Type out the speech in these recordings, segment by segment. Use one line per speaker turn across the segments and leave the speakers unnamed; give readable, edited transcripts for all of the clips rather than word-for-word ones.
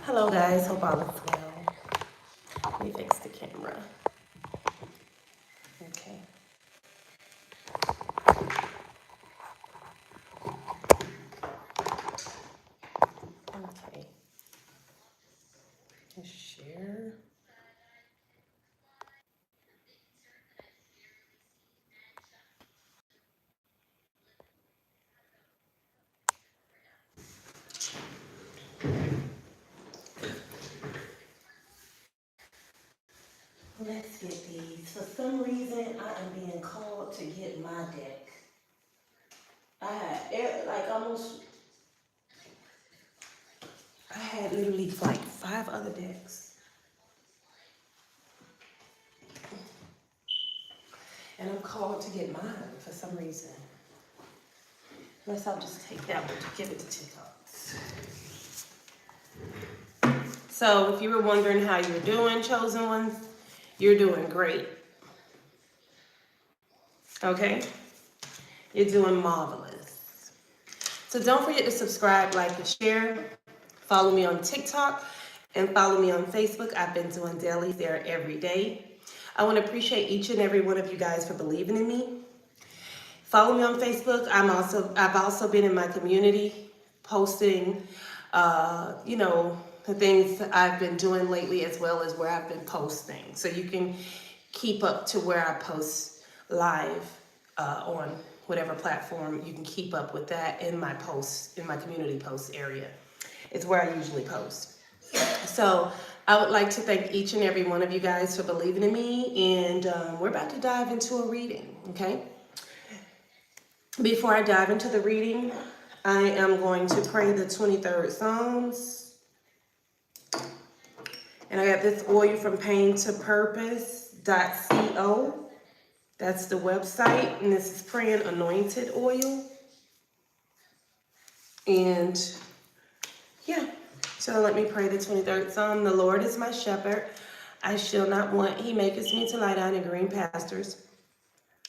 Hello guys, hope all is well. Let me fix the camera. Okay. Okay. Share. Let's get these. For some reason, I am being called to get my deck. I had literally like 5 other decks. And I'm called to get mine for some reason. Unless I'll just take that one to give it to TikTok. So if you were wondering how you're doing, chosen ones, you're doing great. Okay? You're doing marvelous. So don't forget to subscribe, like, and share. Follow me on TikTok and follow me on Facebook. I've been doing dailies there every day. I want to appreciate each and every one of you guys for believing in me. Follow me on Facebook. I've also been in my community posting, the things that I've been doing lately as well as where I've been posting. So you can keep up to where I post live on whatever platform. You can keep up with that in my posts, in my community post area. It's where I usually post. So I would like to thank each and every one of you guys for believing in me. And we're about to dive into a reading, okay? Before I dive into the reading, I am going to pray the 23rd Psalms. And I got this oil from paintopurpose.co. That's the website. And this is praying anointed oil. And yeah, so let me pray the 23rd Psalm. The Lord is my shepherd. I shall not want. He maketh me to lie down in green pastures.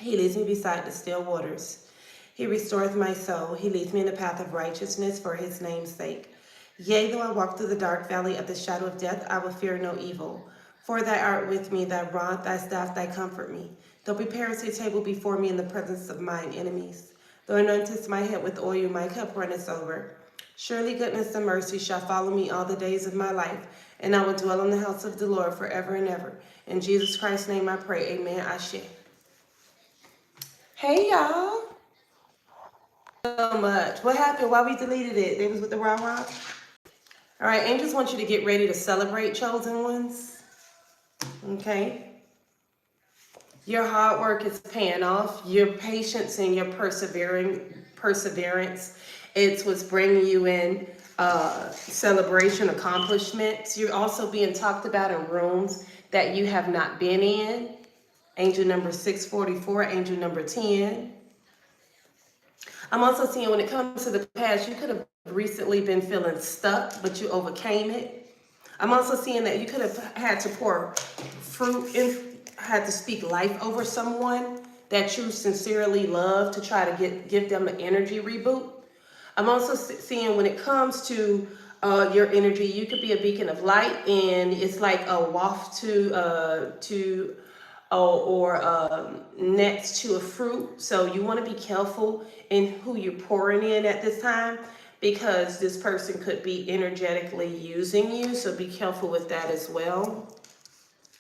He leads me beside the still waters. He restoreth my soul. He leads me in the path of righteousness for his name's sake. Yea, though I walk through the dark valley of the shadow of death, I will fear no evil. For thou art with me, thy rod, thy staff, thy comfort me. Thou preparest a table before me in the presence of mine enemies. Thou anointest my head with oil, my cup runneth over. Surely goodness and mercy shall follow me all the days of my life, and I will dwell in the house of the Lord forever and ever. In Jesus Christ's name I pray, amen, Ashe. Hey, y'all. So much. What happened? Why we deleted it? They was with the rah-rah? All right, angels want you to get ready to celebrate, chosen ones. Okay? Your hard work is paying off. Your patience and your perseverance, it's what's bringing you in celebration, accomplishments. You're also being talked about in rooms that you have not been in. Angel number 644, angel number 10. I'm also seeing when it comes to the past, you could have recently been feeling stuck, but you overcame it. I'm also seeing that you could have had to pour fruit in, had to speak life over someone that you sincerely love to try to give them an energy reboot. I'm also seeing when it comes to your energy, you could be a beacon of light, and it's like a waft next to a fruit. So you want to be careful in who you're pouring in at this time, because this person could be energetically using you. So be careful with that as well.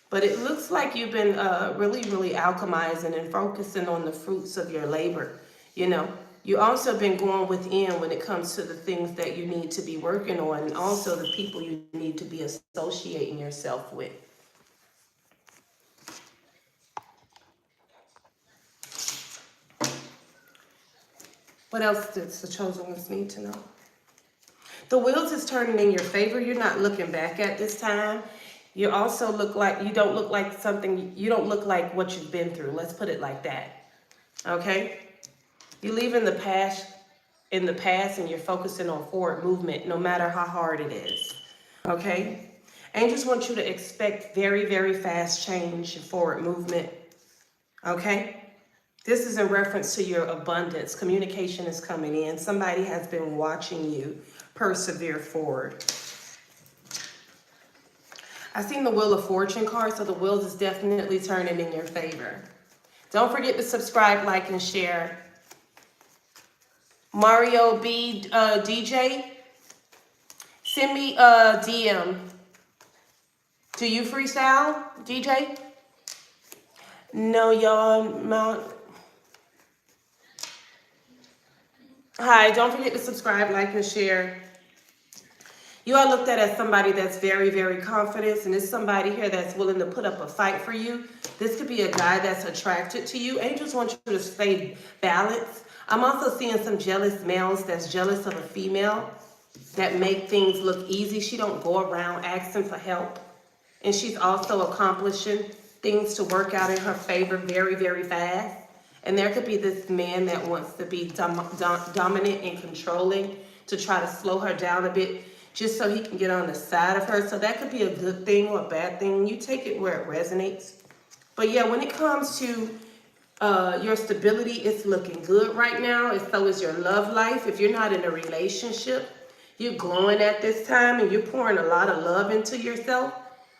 But it looks like you've been really, really alchemizing and focusing on the fruits of your labor. You know, you also been going within when it comes to the things that you need to be working on, and also the people you need to be associating yourself with. What else does the chosen ones need to know? The wheels is turning in your favor. You're not looking back at this time. You also look like, you don't look like something, you don't look like what you've been through. Let's put it like that. Okay? You leave in the past and you're focusing on forward movement no matter how hard it is. Okay? Angels want you to expect very, very fast change and forward movement. Okay? This is in reference to your abundance. Communication is coming in. Somebody has been watching you persevere forward. I seen the Wheel of Fortune card, so the wheels is definitely turning in your favor. Don't forget to subscribe, like, and share. Mario B DJ, send me a DM. Do you freestyle, DJ? No, y'all. Hi, don't forget to subscribe, like, and share. You are looked at as somebody that's very, very confident, and it's somebody here that's willing to put up a fight for you. This could be a guy that's attracted to you. Angels want you to stay balanced. I'm also seeing some jealous males that's jealous of a female that make things look easy. She don't go around asking for help. And she's also accomplishing things to work out in her favor very, very fast. And there could be this man that wants to be dominant and controlling to try to slow her down a bit just so he can get on the side of her. So that could be a good thing or a bad thing. You take it where it resonates. But yeah, when it comes to your stability, it's looking good right now. And so is your love life. If you're not in a relationship, you're glowing at this time and you're pouring a lot of love into yourself.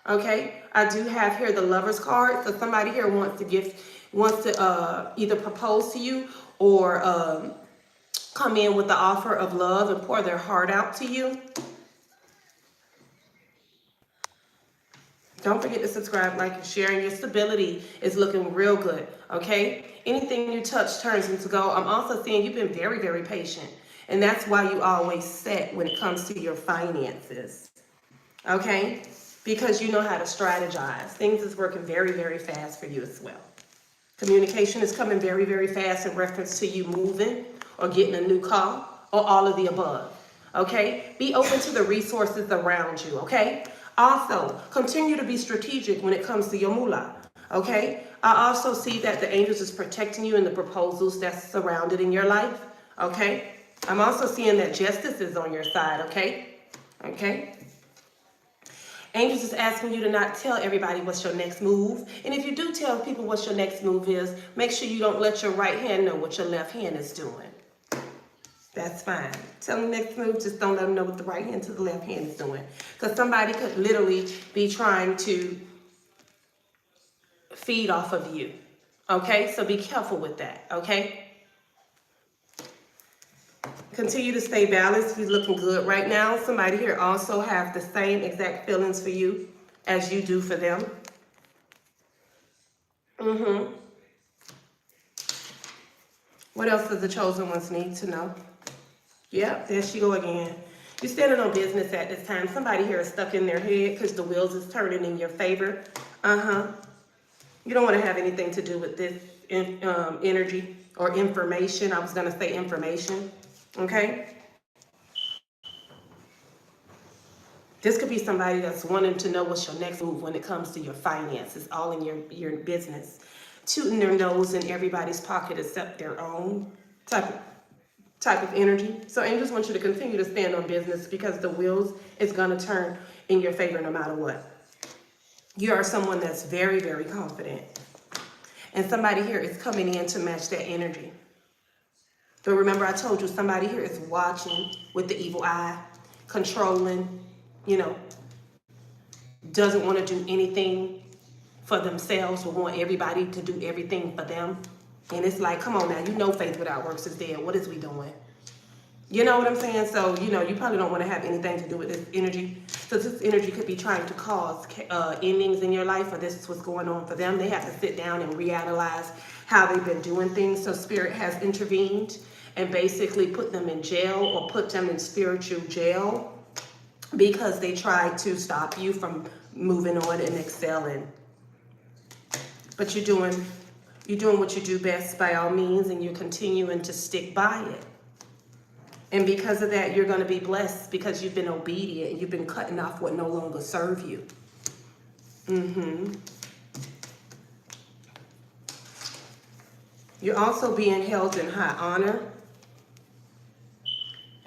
Okay, I do have here the Lover's card. So somebody here wants to either propose to you or come in with the offer of love and pour their heart out to you. Don't forget to subscribe, like, and share. And your stability is looking real good, okay? Anything you touch turns into gold. I'm also seeing you've been very, very patient. And that's why you always set when it comes to your finances, okay? Because you know how to strategize. Things is working very, very fast for you as well. Communication is coming very, very fast in reference to you moving or getting a new car or all of the above, okay? Be open to the resources around you, okay? Also, continue to be strategic when it comes to your moolah, okay? I also see that the angels is protecting you in the proposals that's surrounded in your life, okay? I'm also seeing that justice is on your side, okay? Okay? Angels is asking you to not tell everybody what's your next move. And if you do tell people what your next move is, make sure you don't let your right hand know what your left hand is doing. That's fine. Tell them next move, just don't let them know what the right hand to the left hand is doing. Because somebody could literally be trying to feed off of you. Okay? So be careful with that. Okay? Continue to stay balanced. You're looking good right now. Somebody here also have the same exact feelings for you as you do for them. What else does the chosen ones need to know? Yep, there she go again. You're standing on business at this time. Somebody here is stuck in their head because the wheels is turning in your favor. You don't want to have anything to do with this energy or information. I was going to say information. Okay? This could be somebody that's wanting to know what's your next move when it comes to your finances, all in your business. Tooting their nose in everybody's pocket except their own type of energy. So angels want you to continue to stand on business because the wheels is going to turn in your favor no matter what. You are someone that's very, very confident. And somebody here is coming in to match that energy. But remember, I told you somebody here is watching with the evil eye, controlling, doesn't want to do anything for themselves or want everybody to do everything for them. And it's like, come on now, faith without works is dead. What is we doing? You know what I'm saying? So, you probably don't want to have anything to do with this energy. So this energy could be trying to cause endings in your life, or this is what's going on for them. They have to sit down and reanalyze how they've been doing things. So Spirit has intervened and basically put them in jail or put them in spiritual jail because they tried to stop you from moving on and excelling. But you're doing what you do best by all means, and you're continuing to stick by it. And because of that, you're going to be blessed because you've been obedient and you've been cutting off what no longer serve you. You're also being held in high honor.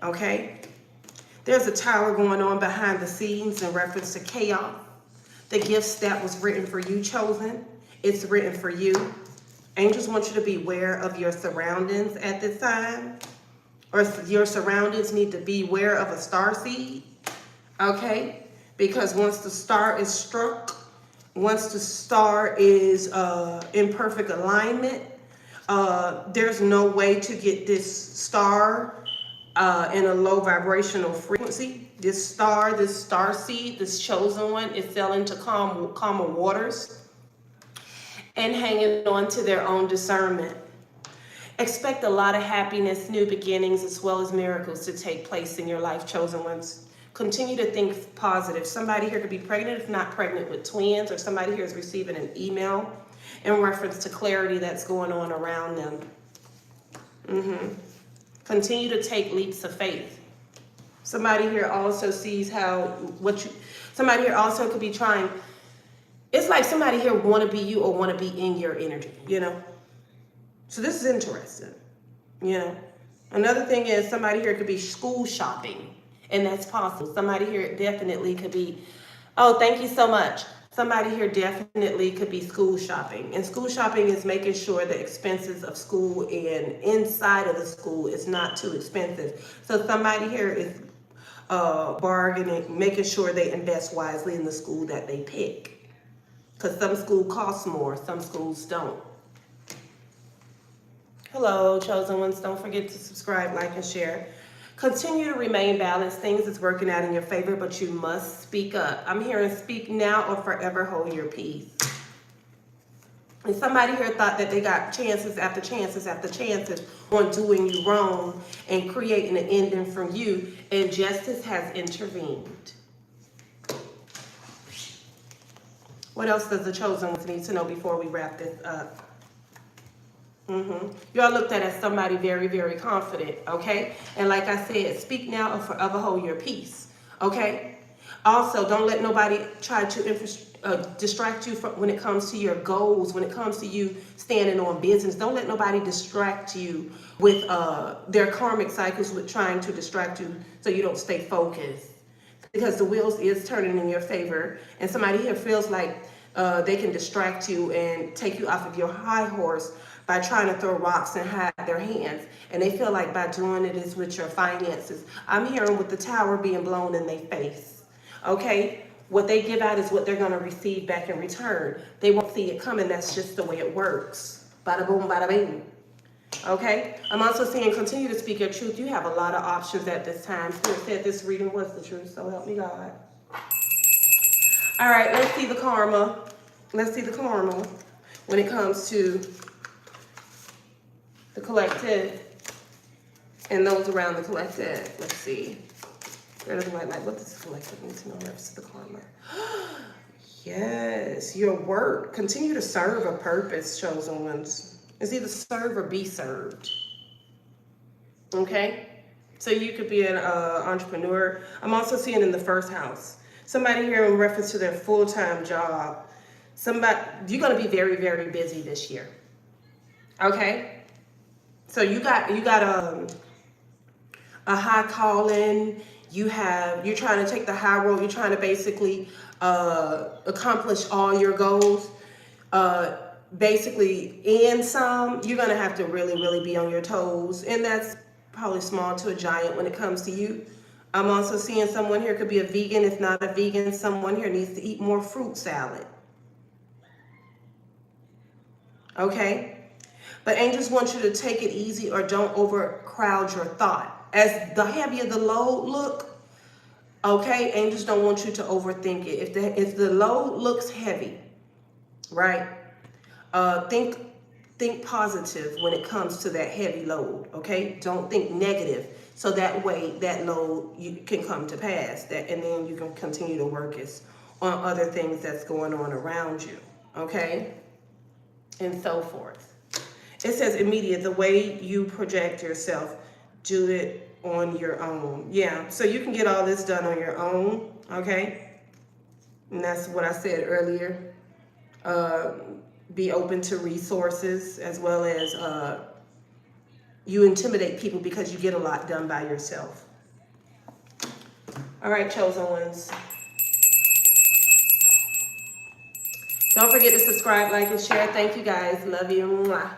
Okay? There's a tower going on behind the scenes in reference to chaos. The gifts that was written for you, chosen, it's written for you. Angels want you to be aware of your surroundings at this time. Or your surroundings need to be aware of a starseed. Okay? because once the star is struck, once the star is in perfect alignment, there's no way to get this star in a low vibrational frequency. This star seed, this chosen one, is sailing to calmer waters and hanging on to their own discernment. Expect a lot of happiness, new beginnings, as well as miracles to take place in your life, chosen ones. Continue to think positive. Somebody here could be pregnant, if not pregnant, with twins, or somebody here is receiving an email in reference to clarity that's going on around them. Continue to take leaps of faith. Somebody here also sees somebody here also could be trying, it's like somebody here want to be you or want to be in your energy, you know? So this is interesting, you know? Another thing is somebody here could be school shopping, and that's possible. Somebody here definitely could be, oh, thank you so much. Somebody here definitely could be school shopping. And school shopping is making sure the expenses of school and inside of the school is not too expensive. So somebody here is bargaining, making sure they invest wisely in the school that they pick. Because some school costs more, some schools don't. Hello, chosen ones. Don't forget to subscribe, like, and share. Continue to remain balanced. Things is working out in your favor, but you must speak up. I'm hearing speak now or forever hold your peace. And somebody here thought that they got chances after chances after chances on doing you wrong and creating an ending from you, and justice has intervened. What else does the chosen ones need to know before we wrap this up? Y'all looked at as somebody very, very confident, okay? And like I said, speak now or forever hold your peace, okay? Also, don't let nobody try to distract you from when it comes to your goals, when it comes to you standing on business. Don't let nobody distract you with their karmic cycles, with trying to distract you so you don't stay focused. Because the wheels is turning in your favor, and somebody here feels like they can distract you and take you off of your high horse by trying to throw rocks and hide their hands. And they feel like by doing it is with your finances. I'm hearing with the tower being blown in their face, okay? What they give out is what they're gonna receive back in return. They won't see it coming, that's just the way it works. Bada boom, bada bing. Okay? I'm also seeing continue to speak your truth. You have a lot of options at this time. Spirit said this reading was the truth, so help me God. All right, let's see the karma. Let's see the karma when it comes to the collective and those around the collective. Let's see. What does the collective need to know in reference to the karma? Yes, your work. Continue to serve a purpose, chosen ones. It's either serve or be served. Okay? So you could be an entrepreneur. I'm also seeing in the first house. Somebody here in reference to their full-time job. You're going to be very, very busy this year. Okay? So you got a high calling. You're trying to take the high road. You're trying to basically accomplish all your goals. Basically, and some, you're going to have to really, really be on your toes. And that's probably small to a giant when it comes to you. I'm also seeing someone here could be a vegan. If not a vegan, someone here needs to eat more fruit salad. Okay? But angels want you to take it easy or don't overcrowd your thought. As the heavier the load look, okay, angels don't want you to overthink it. If the load looks heavy, right? Think positive when it comes to that heavy load, okay? Don't think negative, so that way that load can come to pass, and then you can continue to work on other things that's going on around you, okay? And so forth. It says immediate, the way you project yourself, do it on your own. Yeah, so you can get all this done on your own, okay? And that's what I said earlier. Be open to resources, as well as you intimidate people because you get a lot done by yourself. All right, chosen ones. Don't forget to subscribe, like, and share. Thank you guys. Love you. Mwah.